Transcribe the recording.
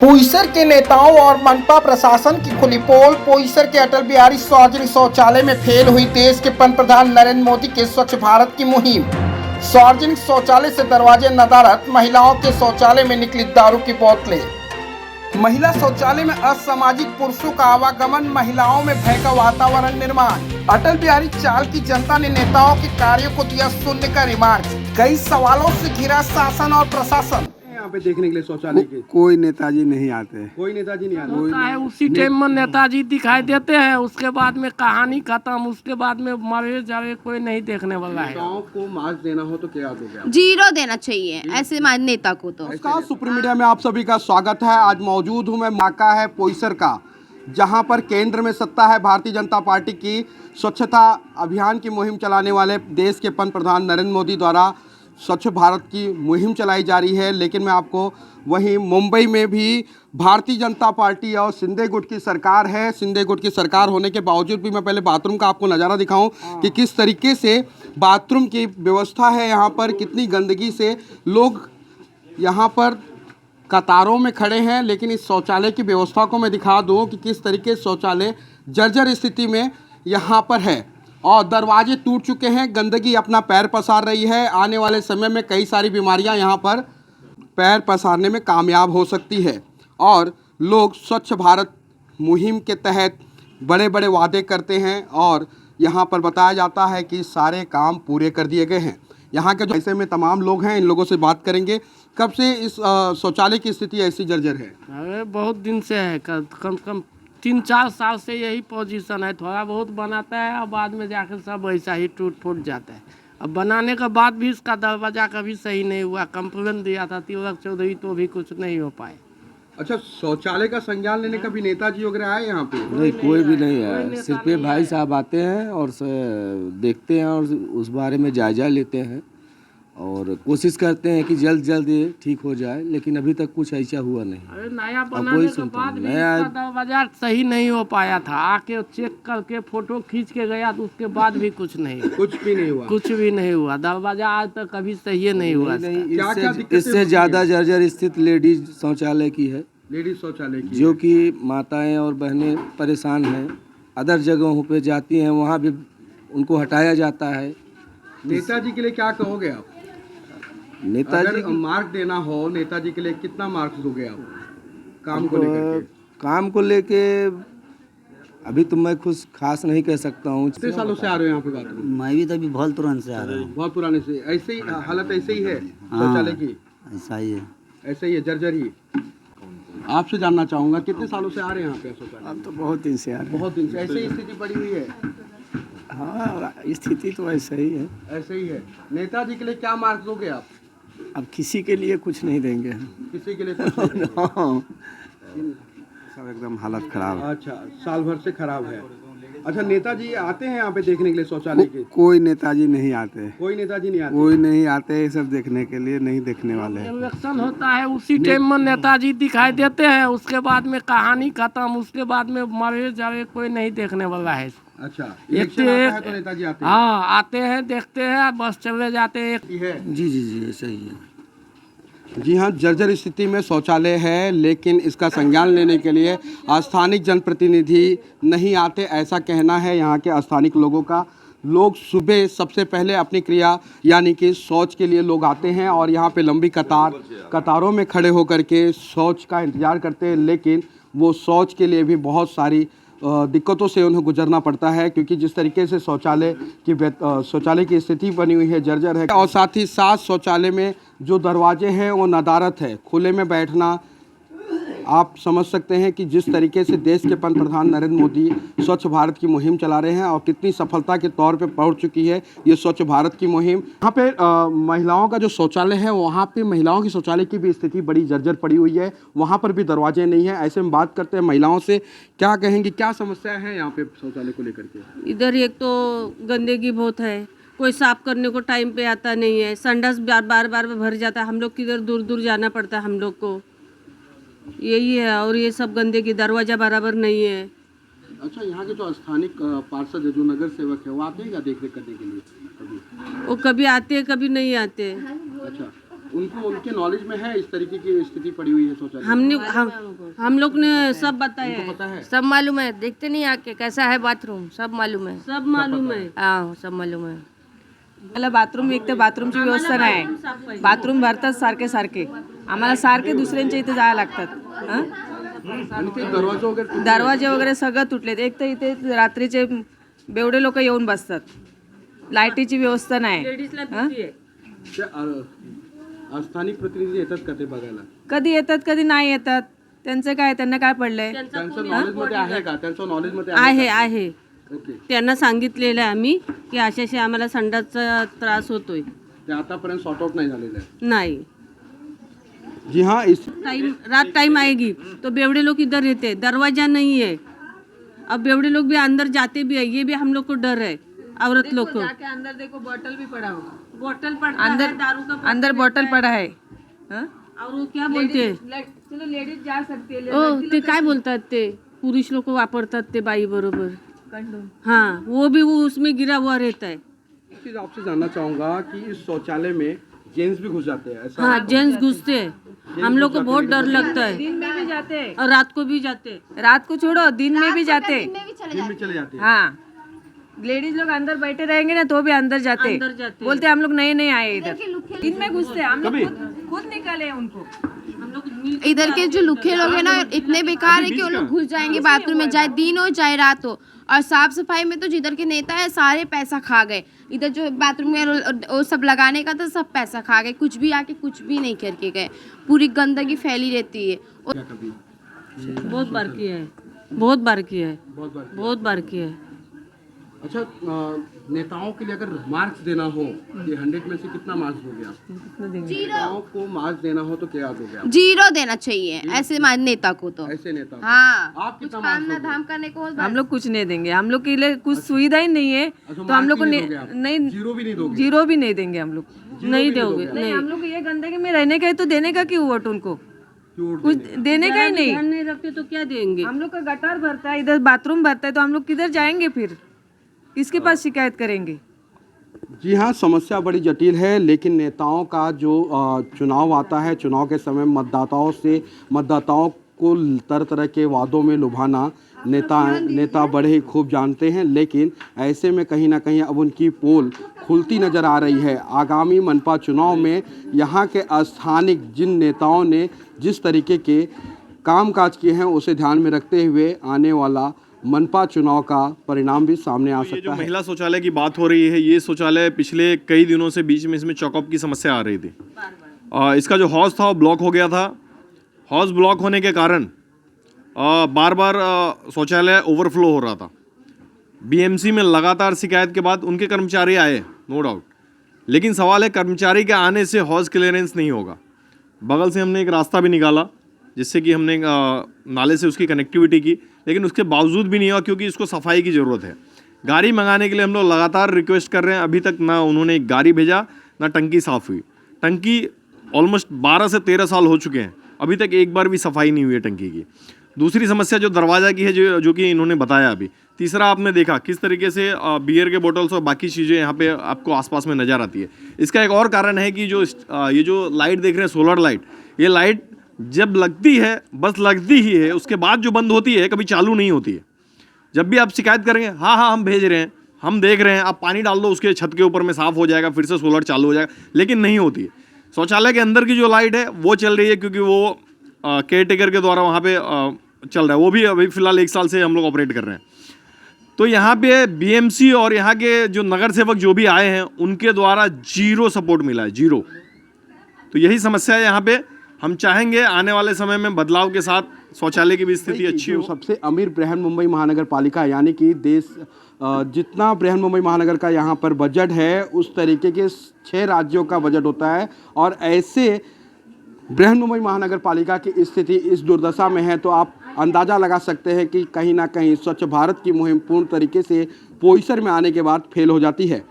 बोईसर के नेताओं और मनपा प्रशासन की खुली पोल। बोईसर के अटल बिहारी सार्वजनिक शौचालय में फेल हुई देश के पंतप्रधान नरेंद्र मोदी के स्वच्छ भारत की मुहिम। सार्वजनिक शौचालय से दरवाजे नदारत, महिलाओं के शौचालय में निकली दारू की बोतलें। महिला शौचालय में असामाजिक पुरुषों का आवागमन, महिलाओं में भय का वातावरण निर्माण। अटल बिहारी चाल की जनता ने नेताओं के कार्यों को दिया शून्य का रिमार्क। कई सवालों से घिरा शासन और प्रशासन। यहाँ पे देखने के लिए शौचालय के कोई नेताजी नहीं आते। कोई नेताजी नहीं आते। होता है उसी टाइम में नेताजी दिखाई देते हैं, उसके बाद में कहानी खत्म, उसके बाद में मरे जावे कोई नहीं देखने वाला है। नेताओं को मार्क्स देना हो तो क्या दोगे आप? 0 देना चाहिए ऐसे नेता को तो। नमस्कार, सुप्रीम मीडिया में आप सभी का स्वागत है। आज मौजूद हूँ मैं माका है बोईसर का, जहाँ पर केंद्र में सत्ता है भारतीय जनता पार्टी की। स्वच्छता अभियान की मुहिम चलाने वाले देश के पंतप्रधान नरेंद्र मोदी द्वारा स्वच्छ भारत की मुहिम चलाई जा रही है। लेकिन मैं आपको वहीं मुंबई में भी भारतीय जनता पार्टी और शिंदे गुट की सरकार है। शिंदे गुट की सरकार होने के बावजूद भी मैं पहले बाथरूम का आपको नज़ारा दिखाऊं कि किस तरीके से बाथरूम की व्यवस्था है यहाँ पर, कितनी गंदगी से लोग यहाँ पर कतारों में खड़े हैं। लेकिन इस शौचालय की व्यवस्था को मैं दिखा दूँ कि किस तरीके से शौचालय जर्जर स्थिति में यहाँ पर है और दरवाजे टूट चुके हैं, गंदगी अपना पैर पसार रही है। आने वाले समय में कई सारी बीमारियां यहाँ पर पैर पसारने में कामयाब हो सकती है। और लोग स्वच्छ भारत मुहिम के तहत बड़े बड़े वादे करते हैं और यहाँ पर बताया जाता है कि सारे काम पूरे कर दिए गए हैं। यहाँ के जो ऐसे में तमाम लोग हैं, इन लोगों से बात करेंगे। कब से इस शौचालय की स्थिति ऐसी जर्जर है? अरे बहुत दिन से है, कम से कम 3-4 साल से यही पोजीशन है। थोड़ा बहुत बनाता है और बाद में जाकर सब ऐसा ही टूट फूट जाता है। अब बनाने के बाद भी इसका दरवाजा कभी सही नहीं हुआ। कंप्लेन दिया था तिलक चौधरी तो भी कुछ नहीं हो पाए। अच्छा, शौचालय का संज्ञान लेने कभी नेताजी वगैरह आए यहाँ पे? नहीं, कोई भी नहीं है। सिर्फ ये भाई साहब आते हैं और देखते हैं और उस बारे में जायजा लेते हैं और कोशिश करते हैं कि जल्द जल्द ये ठीक हो जाए। लेकिन अभी तक कुछ ऐसा हुआ नहीं। अरे नया बनाने के बाद भी इसका दरवाजा सही नहीं हो पाया था। आके चेक करके फोटो खींच के गया तो उसके बाद भी कुछ नहीं, कुछ भी नहीं हुआ। कुछ भी नहीं हुआ। दरवाजा आज तक कभी सही नहीं हुआ। इससे ज़्यादा जर्जर स्थित लेडीज शौचालय की है, लेडीज शौचालय की, जो कि माताएं और बहनें परेशान हैं। अदर जगहों पे जाती हैं, वहाँ भी उनको हटाया जाता है। नेताजी के लिए क्या कहोगे आप? नेताजी अगर मार्क देना हो नेताजी के लिए, कितना मार्क्स दोगे आप काम को लेकर के? काम को लेके अभी तो मैं कुछ खास नहीं कह सकता हूँ। कितने सालों से आ रहे हो यहाँ पे बाथरूम? मैं भी तो अभी बहुत तुरंत से आ रहा हूँ। बहुत पुराने से ऐसे ही हालत ऐसे ही है शौचालय की? ऐसा ही है। ऐसे ही है, जर्जर ही। आपसे जानना चाहूँगा, कितने सालों से आ रहे हैं यहाँ पे शौचालय? अब तो बहुत दिन से आ रहे बहुत दिन से ऐसे ही स्थिति पड़ी हुई है? हैं। हाँ, स्थिति तो ऐसा ही है। ऐसे ही है। नेताजी के लिए क्या मार्क्स दोगे आप? अब किसी के लिए कुछ नहीं देंगे। किसी के लिए कुछ नहीं? सब एकदम हालत खराब है। अच्छा, साल भर से खराब है। अच्छा, नेताजी आते हैं यहाँ पे देखने के लिए शौचालय के? कोई नेताजी नहीं आते। कोई नेताजी नहीं आते? कोई नहीं आते, ये सब देखने के लिए नहीं देखने वाले हैं। इलेक्शन होता है उसी टाइम में नेताजी दिखाई देते हैं, उसके बाद में कहानी खत्म, उसके बाद में मरे जावे कोई नहीं देखने वाला है। अच्छा, इलेक्शन आता है तो नेताजी आते हैं? हाँ, आते हैं, देखते हैं, बस चले जाते हैं। जी जी जी, ऐसा ही है। जी हाँ, जर्जर स्थिति में शौचालय है, लेकिन इसका संज्ञान लेने के लिए स्थानिक जनप्रतिनिधि नहीं आते, ऐसा कहना है यहाँ के स्थानिक लोगों का। लोग सुबह सबसे पहले अपनी क्रिया यानी कि शौच के लिए लोग आते हैं और यहाँ पे लंबी कतारों में खड़े होकर के शौच का इंतज़ार करते हैं। लेकिन वो शौच के लिए भी बहुत सारी दिक्कतों से उन्हें गुजरना पड़ता है, क्योंकि जिस तरीके से शौचालय की स्थिति बनी हुई है, जर्जर है। और साथ ही साथ शौचालय में जो दरवाजे हैं वो नदारत है। खुले में बैठना, आप समझ सकते हैं कि जिस तरीके से देश के पंतप्रधान नरेंद्र मोदी स्वच्छ भारत की मुहिम चला रहे हैं और कितनी सफलता के तौर पे पहुंच चुकी है ये स्वच्छ भारत की मुहिम। यहाँ पे महिलाओं का जो शौचालय है, वहाँ पे महिलाओं की शौचालय की भी स्थिति बड़ी जर्जर पड़ी हुई है। वहाँ पर भी दरवाजे नहीं है। ऐसे में बात करते हैं महिलाओं से, क्या कहेंगी, क्या समस्या है यहाँ पे शौचालय को लेकर के? इधर एक तो गंदगी बहुत है, कोई साफ करने को टाइम पे आता नहीं है, संडास बार बार भर जाता है। हम लोग किधर दूर दूर जाना पड़ता है हम लोग को, यही है। और ये सब गंदगी, दरवाजा बराबर नहीं है। अच्छा, यहाँ के जो स्थानिक पार्षद है, जो नगर सेवक है, वो आते हैं क्या देख रेख करने के लिए? वो कभी आते हैं, कभी नहीं आते। अच्छा, उनको उनके नॉलेज में है इस तरीके की स्थिति पड़ी हुई है शौचालय? हम लोग ने सब बताया है। पता है? सब मालूम है, देखते नहीं आके कैसा है बाथरूम, सब मालूम है। सब मालूम है। हाँ सब मालूम आहे. आम्हाला बाथरूम एक तर बाथरूमची व्यवस्था नाही. बाथरूम भरतात सारखे सारखे. आम्हाला सारखे दुसऱ्यांच्या इथे जायला लागतात. हं? आणि ते दरवाजे वगैरे दरवाजे वगैरे सगळं तुटलेत. एक तर इथे रात्रीचे बेवडे लोक येऊन बसतात. लाईटीची व्यवस्था नाही. हं? ते, स्थानिक प्रतिनिधी येतात का ते बघायला? कधी येतात कधी नाही येतात. त्यांचं काय, त्यांना काय पडलंय? त्यांचं नॉलेज मध्ये आहे का? त्यांचं नॉलेज मध्ये आहे आहे. ओके. त्यांना सांगितलेलं आहे आम्ही की अशाशी आम्हाला संडासचा त्रास होतोय. ते आतापर्यंत सॉर्ट आउट नाही झालेलं आहे. नहीं जी हाँ, इस टाइम रात टाइम आएगी तो बेवड़े लोग इधर रहते हैं, दरवाजा नहीं है. अब बेवड़े लोग भी अंदर जाते भी है, ये भी हम लोग को डर है औरत लोग को. अंदर देखो बॉटल भी पड़ा होगा. बोतल पड़ता अंदर है, दारू का अंदर बॉटल पड़ा है. हं? और वो क्या बोलते हैं चलो लेडीज जा सकते है. ओ ते काय बोलतात ते पुरुष लोक वापरतात ते बाई बरोबर. हाँ वो भी वो उसमें गिरा हुआ रहता है. एक चीज आपसे जानना चाहूंगा कि इस शौचालय में जेंट्स भी घुस जाते हैं ऐसा? हाँ जेंट्स घुसते हैं. हम लोग को बहुत डर लगता है. दिन में भी जाते हैं. और रात को भी जाते हैं. रात को छोड़ो दिन में भी जाते हैं. दिन में चले जाते हैं? हाँ लेडीज लोग अंदर बैठे रहेंगे ना तो भी अंदर जाते. अंदर जाते. बोलते हम लोग नए नए आए इधर. दिन में घुसते. हम लोग खुद निकाले उनको. हम लोग इधर के जो लुखे लोग हैं ना इतने बेकार है कि वो लोग घुस जाएंगे बाथरूम में, चाहे दिन हो चाहे रात हो. और साफ सफाई में तो जिधर के नेता है सारे पैसा खा गए. इधर जो बाथरूम में वो सब लगाने का था सब पैसा खा गए. कुछ भी आके कुछ भी नहीं करके गए. पूरी गंदगी फैली रहती है. क्या कभी? बहुत बार किया है. बहुत बार किया है. बहुत बार। बहुत बार किया है. अच्छा, नेताओं के लिए अगर मार्क्स देना हो कि 100 में से कितना मार्क्स दोगे आप? नेताओं को मार्क्स देना हो तो क्या दोगे आप? 0 देना चाहिए ऐसे नेता को तो. ऐसे नेता को? हाँ आप कुछ कितना काम मार्क्स ना दोगे? धाम करने को हम लोग कुछ नहीं देंगे. हम लोग के लिए कुछ सुविधा ही नहीं है तो हम लोग को नहीं. जीरो भी नहीं दोगे? जीरो भी नहीं देंगे हम लोग. नहीं दोगे. नहीं हम लोग ये गंदगी में रहने का है तो देने का क्यों वोट उनको? क्यों वोट कुछ देने? देने का ही नहीं. ध्यान नहीं रखते तो क्या देंगे. हम लोग का गटार भरता है, इधर बाथरूम भरता है तो हम लोग किधर जाएंगे फिर? किसके पास शिकायत करेंगे? जी हाँ, समस्या बड़ी जटिल है, लेकिन नेताओं का जो चुनाव आता है, चुनाव के समय मतदाताओं को तरह तरह के वादों में लुभाना नेता बड़े ही खूब जानते हैं. लेकिन ऐसे में कहीं ना कहीं अब उनकी पोल खुलती नज़र आ रही है. आगामी मनपा चुनाव में यहाँ के स्थानिक जिन नेताओं ने जिस तरीके के कामकाज किए हैं उसे ध्यान में रखते हुए आने वाला मनपा चुनाव का परिणाम भी सामने आ ये जो सकता है. महिला शौचालय की बात हो रही है, ये शौचालय पिछले कई दिनों से बीच में इसमें चॉकअप की समस्या आ रही थी. इसका जो हौज था वो ब्लॉक हो गया था. हौज ब्लॉक होने के कारण बार बार शौचालय ओवरफ्लो हो रहा था. बीएमसी में लगातार शिकायत के बाद उनके कर्मचारी आए, नो डाउट, लेकिन सवाल है कर्मचारी के आने से हौज क्लियरेंस नहीं होगा. बगल से हमने एक रास्ता भी निकाला जिससे कि हमने नाले से उसकी कनेक्टिविटी की, लेकिन उसके बावजूद भी नहीं हुआ क्योंकि इसको सफाई की ज़रूरत है. गाड़ी मंगाने के लिए हम लोग लगातार रिक्वेस्ट कर रहे हैं. अभी तक ना उन्होंने एक गाड़ी भेजा ना टंकी साफ़ हुई. टंकी ऑलमोस्ट 12 से 13 साल हो चुके हैं, अभी तक एक बार भी सफाई नहीं हुई है टंकी की. दूसरी समस्या जो दरवाज़ा की है, जो कि इन्होंने बताया अभी. तीसरा आपने देखा किस तरीके से बियर के बोतल्स और बाकी चीज़ें यहाँ पे आपको आसपास में नज़र आती है. इसका एक और कारण है कि ये जो लाइट देख रहे हैं, सोलर लाइट, ये लाइट जब लगती है बस लगती ही है, उसके बाद जो बंद होती है कभी चालू नहीं होती है. जब भी आप शिकायत करेंगे, हाँ हम भेज रहे हैं, हम देख रहे हैं, आप पानी डाल दो उसके छत के ऊपर में, साफ़ हो जाएगा, फिर से सोलर चालू हो जाएगा, लेकिन नहीं होती है. शौचालय के अंदर की जो लाइट है वो चल रही है क्योंकि वो केयर टेकर के द्वारा वहाँ पे चल रहा है. वो भी अभी फ़िलहाल 1 साल से हम लोग ऑपरेट कर रहे हैं. तो यहाँ पे बीएमसी और यहाँ के जो नगर सेवक जो भी आए हैं उनके द्वारा 0 सपोर्ट मिला है, 0. तो यही समस्या है यहाँ पे. हम चाहेंगे आने वाले समय में बदलाव के साथ शौचालय की भी स्थिति अच्छी हो. सबसे अमीर बृहन मुंबई महानगर पालिका, यानी कि देश जितना बृहन मुंबई महानगर का यहाँ पर बजट है उस तरीके के 6 राज्यों का बजट होता है. और ऐसे बृहन मुंबई महानगर पालिका की स्थिति इस दुर्दशा में है तो आप अंदाज़ा लगा सकते हैं कि कहीं ना कहीं स्वच्छ भारत की मुहिम पूर्ण तरीके से पोईसर में आने के बाद फेल हो जाती है.